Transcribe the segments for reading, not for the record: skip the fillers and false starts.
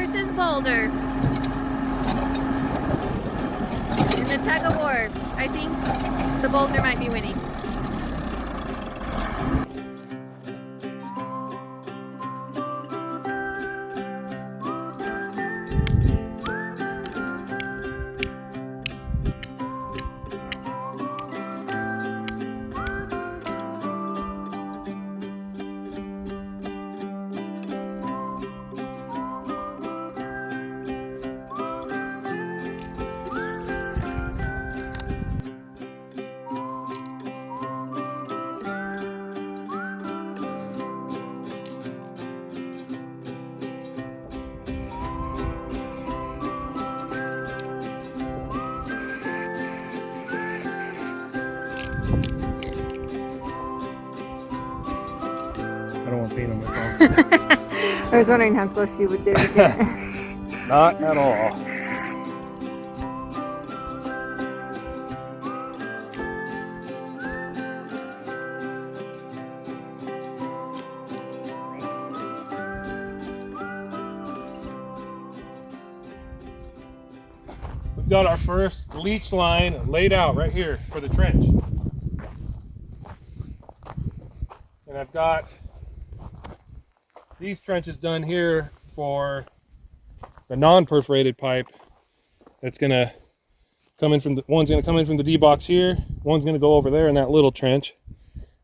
versus Boulder. In the tug of wars, I think the Boulder might be winning. I don't want paint on my phone. I was wondering how close you would do it. Not at all. We've got our first leech line laid out right here for the trench. And I've got these trenches done here for the non-perforated pipe that's gonna come in from the, one's gonna come in from the D box here, one's gonna go over there in that little trench,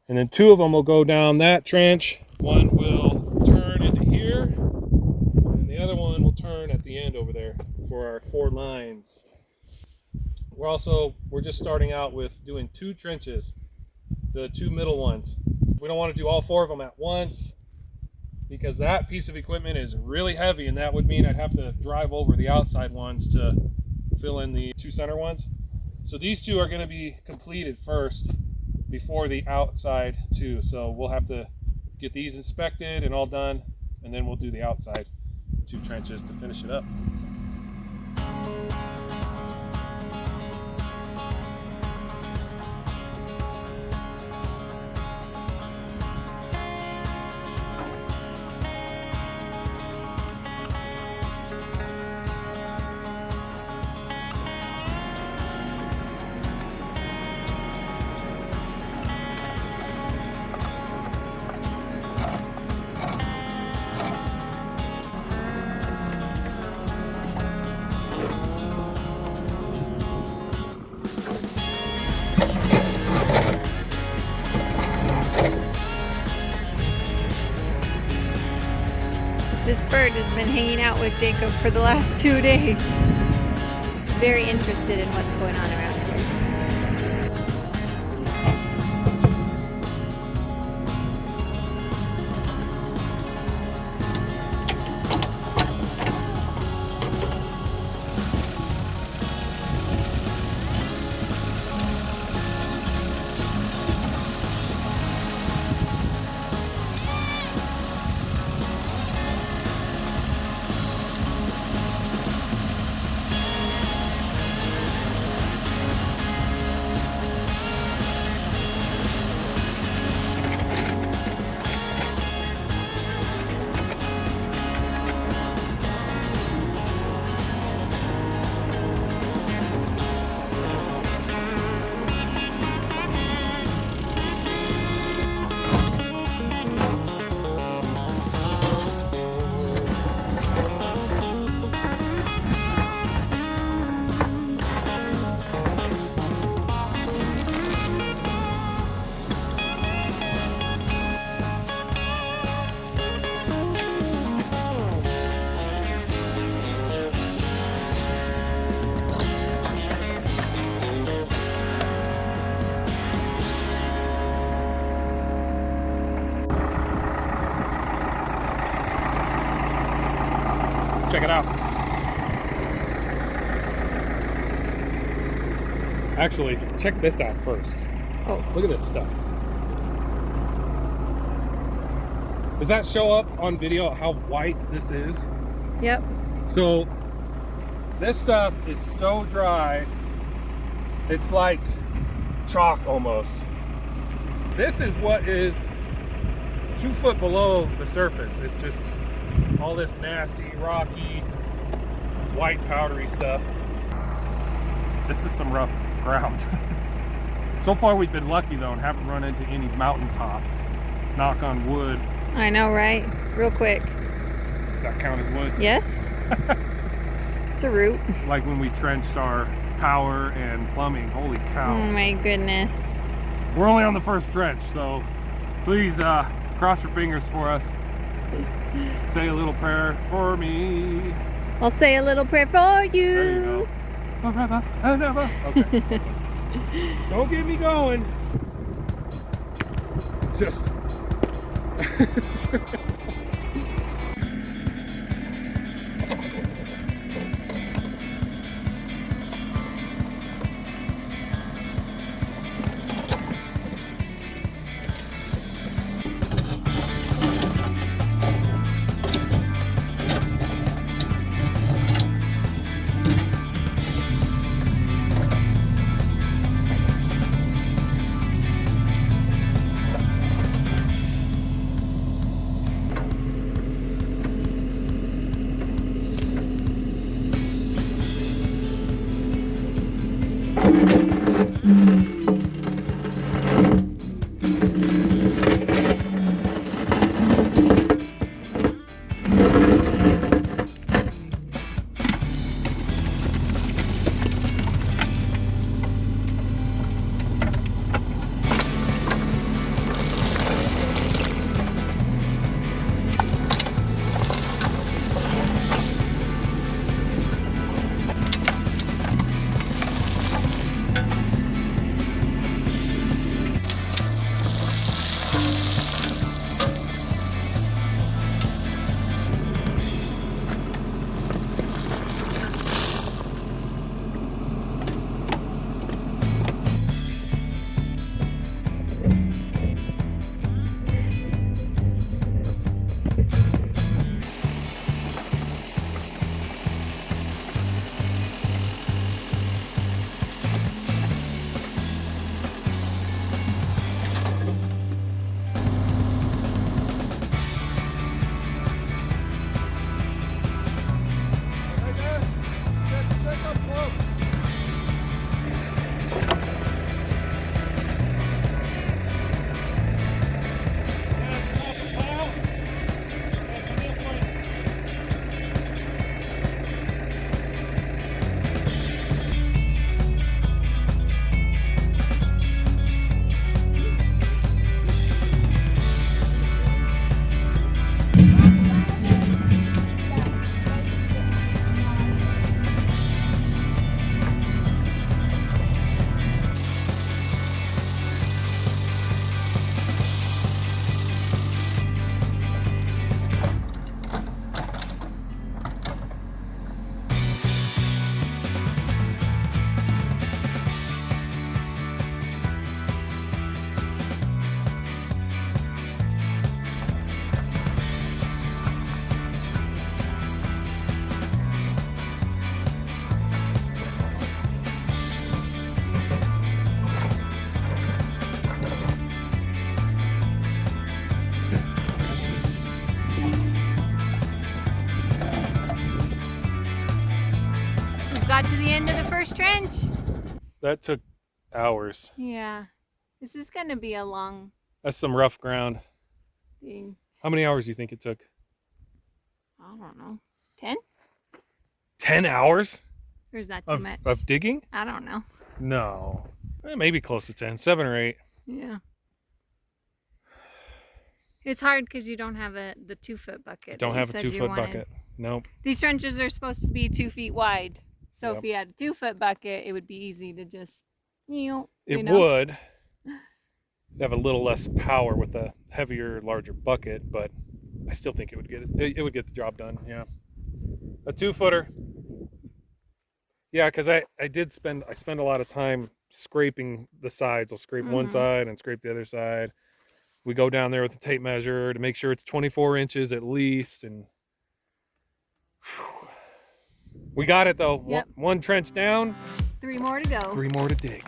and then two of them will go down that trench. One will turn into here, and the other one will turn at the end over there for our 4 lines. We're just starting out with doing 2 trenches, the 2 middle ones. We don't want to do all 4 of them at once because that piece of equipment is really heavy, and that would mean I'd have to drive over the outside ones to fill in the 2 center ones. So these 2 are going to be completed first before the outside 2. So we'll have to get these inspected and all done, and then we'll do the outside 2 trenches to finish it up. This bird has been hanging out with Jacob for the last 2 days. He's very interested in what's going on around here. Check it out. Actually, check this out first. Oh. Look at this stuff. Does that show up on video how white this is? Yep. So this stuff is so dry, it's like chalk almost. This is what is 2 foot below the surface. It's just all this nasty, rocky, white powdery stuff. This is some rough ground. So far we've been lucky though and haven't run into any mountaintops. Knock on wood. I know, right? Real quick. Does that count as wood? Yes. It's a root. Like when we trenched our power and plumbing. Holy cow. Oh my goodness. We're only on the first trench, so please cross your fingers for us. Say a little prayer for me. I'll say a little prayer for you. There you go. Forever and ever. Okay. Don't get me going. Just. Got to the end of the first trench. That took hours. Yeah. This is going to be a long That's some rough ground. thing. How many hours do you think it took? I don't know. 10? 10 hours? Or is that too much? Of digging? I don't know. No. Maybe close to 10. 7 or 8. Yeah. It's hard because you don't have the 2-foot bucket. Don't have a 2-foot bucket. Nope. These trenches are supposed to be 2 feet wide. So Yep. if you had a 2-foot bucket, it would be easy to just, It would have a little less power with a heavier, larger bucket, but I still think it would get it would get the job done. Yeah, a 2-footer. Yeah, because I spend a lot of time scraping the sides. I'll scrape one side and scrape the other side. We go down there with the tape measure to make sure it's 24 inches at least, and we got it though. Yep. One trench down. 3 more to go. 3 more to dig.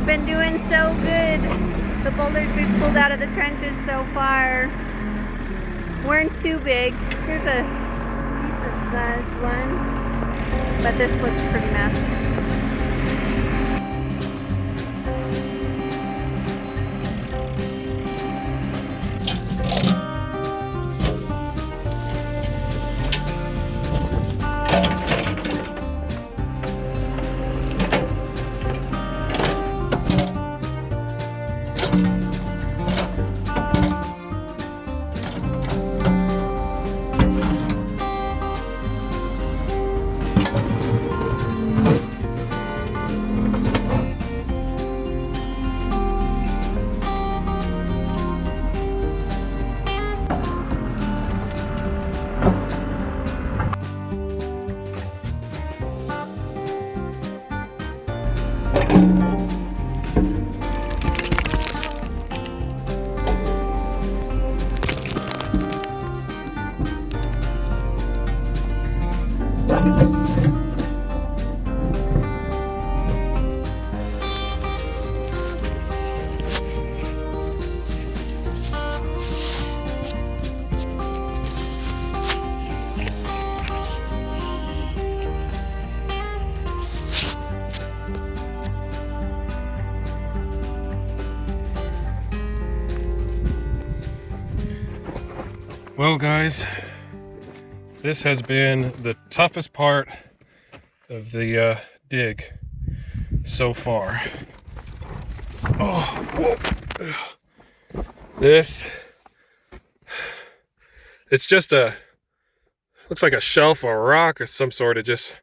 We've been doing so good. The boulders we've pulled out of the trenches so far weren't too big. Here's a decent sized one, but this looks pretty massive. Well guys, this has been the toughest part of the dig so far. Oh, whoa. It's just looks like a shelf or a rock of some sort. It just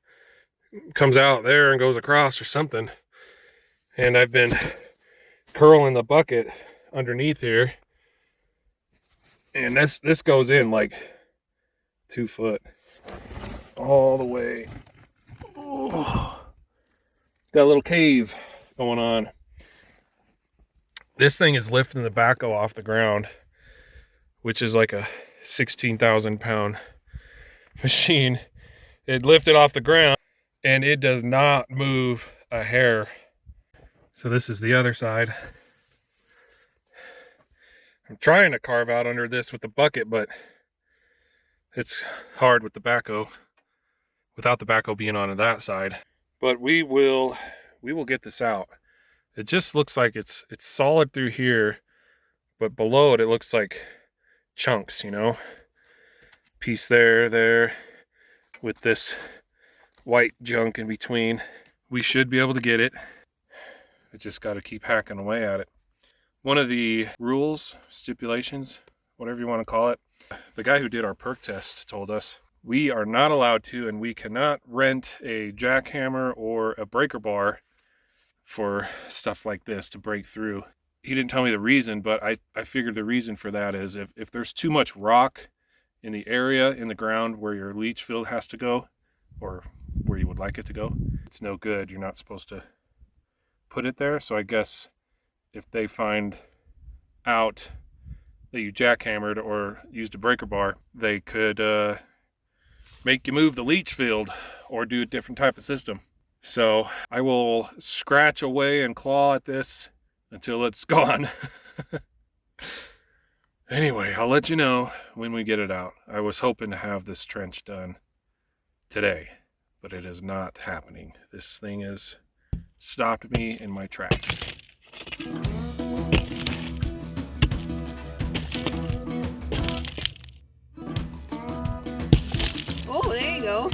comes out there and goes across or something. And I've been curling the bucket underneath here. And this goes in like 2 foot all the way. Oh, got a little cave going on. This thing is lifting the backhoe off the ground, which is like a 16,000 pound machine. It lifted off the ground and it does not move a hair. So this is the other side. I'm trying to carve out under this with the bucket, but it's hard with the backhoe, without the backhoe being on that side. But we will get this out. It just looks like it's solid through here, but below it, it looks like chunks, you know? Piece there, with this white junk in between. We should be able to get it. I just got to keep hacking away at it. One of the rules, stipulations, whatever you want to call it, the guy who did our perk test told us we are not allowed to, and we cannot rent a jackhammer or a breaker bar for stuff like this to break through. He didn't tell me the reason, but I figured the reason for that is if there's too much rock in the area, in the ground where your leach field has to go, or where you would like it to go, it's no good. You're not supposed to put it there. So I guess if they find out that you jackhammered or used a breaker bar, they could make you move the leach field or do a different type of system. So I will scratch away and claw at this until it's gone. Anyway, I'll let you know when we get it out. I was hoping to have this trench done today, but it is not happening. This thing has stopped me in my tracks. Oh, there you go.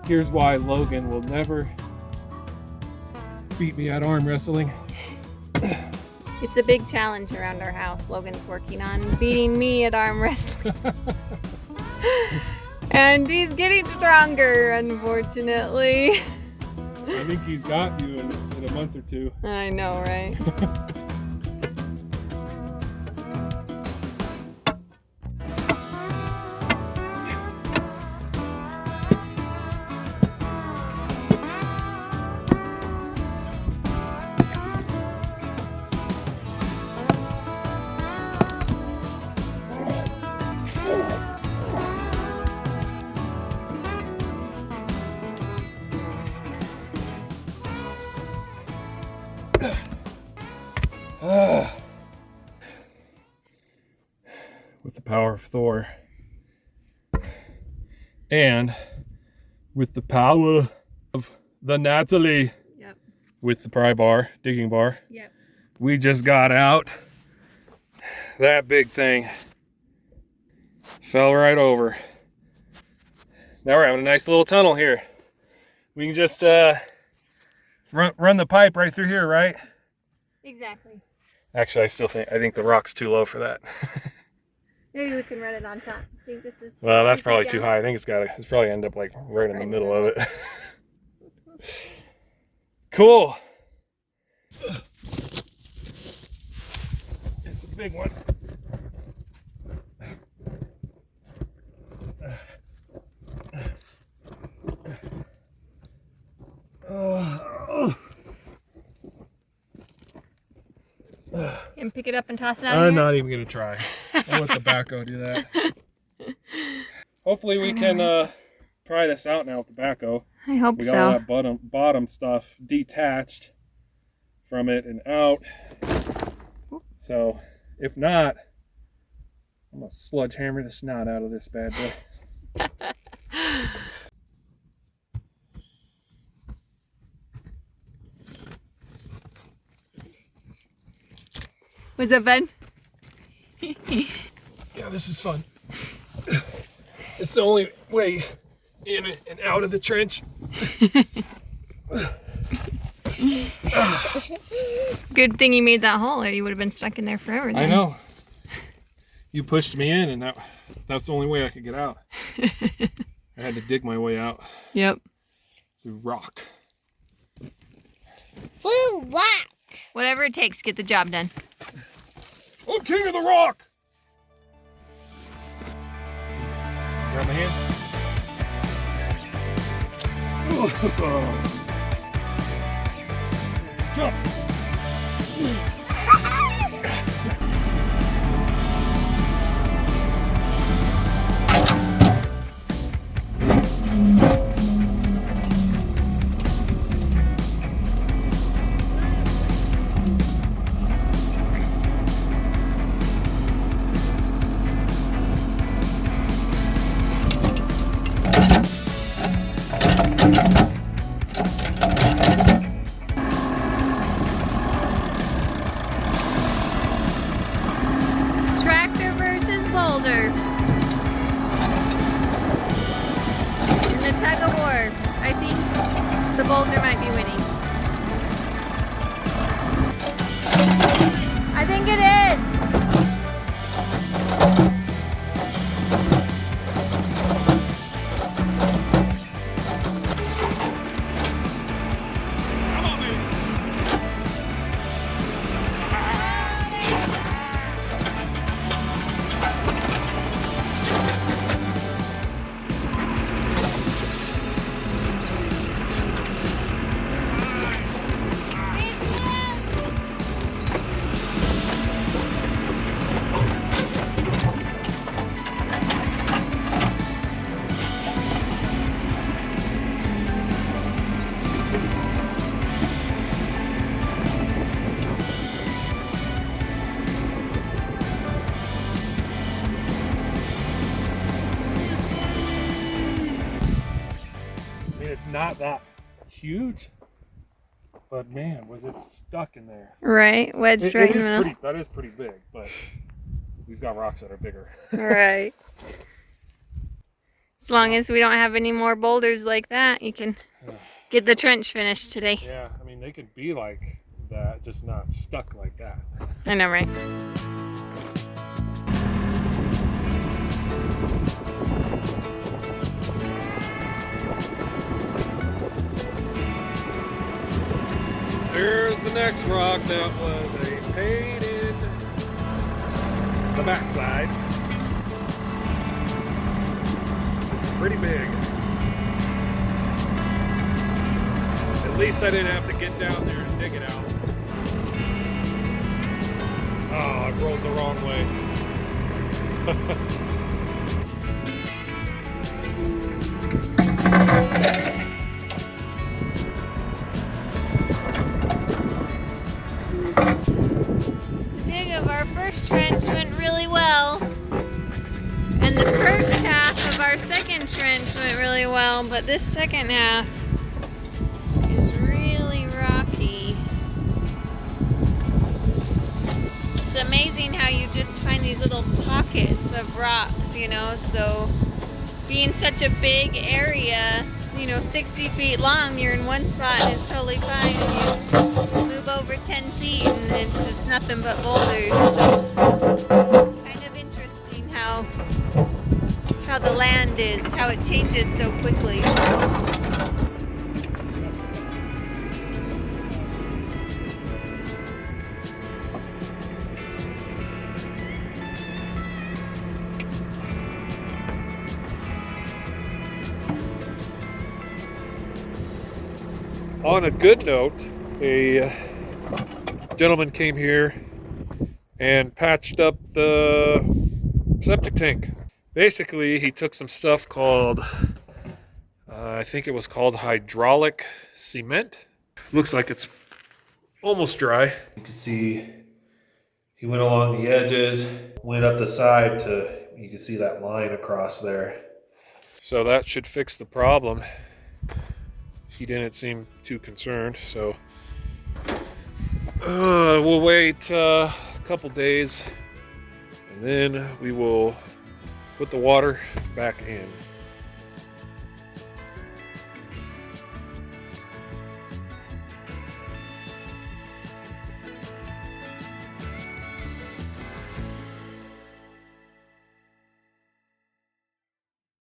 Here's why Logan will never beat me at arm wrestling. It's a big challenge around our house. Logan's working on beating me at arm wrestling. And he's getting stronger, unfortunately. I think he's got you in a month or two. I know, right? power of Thor. And with the power of the Natalie, Yep. with the pry bar, digging bar, Yep. we just got out that big thing. Fell right over. Now we're having a nice little tunnel here. We can just run the pipe right through here, right? Exactly. Actually, I think the rock's too low for that. Maybe we can run it on top. I think this is. Well, that's probably too high. I think it's probably end up like right in the middle of it. Cool. It's a big one. And pick it up and toss it out. I'm not even gonna try. I'll let the backhoe do that. Hopefully we can pry this out now with the backhoe. I hope we got so. all that bottom stuff detached from it and out. So if not, I'm gonna sledgehammer the snot out of this bad boy. Was it fun? Yeah, this is fun. It's the only way in and out of the trench. Good thing you made that hole, or you would have been stuck in there forever. Then. I know. You pushed me in, and that's the only way I could get out. I had to dig my way out. Yep. Through rock. Blue rock. Whatever it takes to get the job done. I'm king of the rock! Grab my hand. Jump! Tractor versus Boulder. In the tug of war, I think the Boulder might be winning. I think it is. It's not that huge, but man, was it stuck in there. Right, wedged right in the middle. That is pretty big, but we've got rocks that are bigger. Right. As long as we don't have any more boulders like that, you can get the trench finished today. Yeah, I mean, they could be like that, just not stuck like that. I know, right? There's the next rock that was a pain in the backside. Pretty big. At least I didn't have to get down there and dig it out. Oh, I rolled the wrong way. Dig of our first trench went really well. first half of our second trench went really well, but this second half is really rocky. It's amazing how you just find these little pockets of rocks, you know, so being such a big area, you know, 60 feet long, you're in one spot and it's totally fine, and you move over 10 feet and it's just nothing but boulders. So kind of interesting how the land is, how it changes so quickly. On a good note, a gentleman came here and patched up the septic tank. Basically, he took some stuff called, I think it was called hydraulic cement. Looks like it's almost dry. You can see he went along the edges, went up the side you can see that line across there. So that should fix the problem. He didn't seem too concerned, so we'll wait a couple days and then we will put the water back in.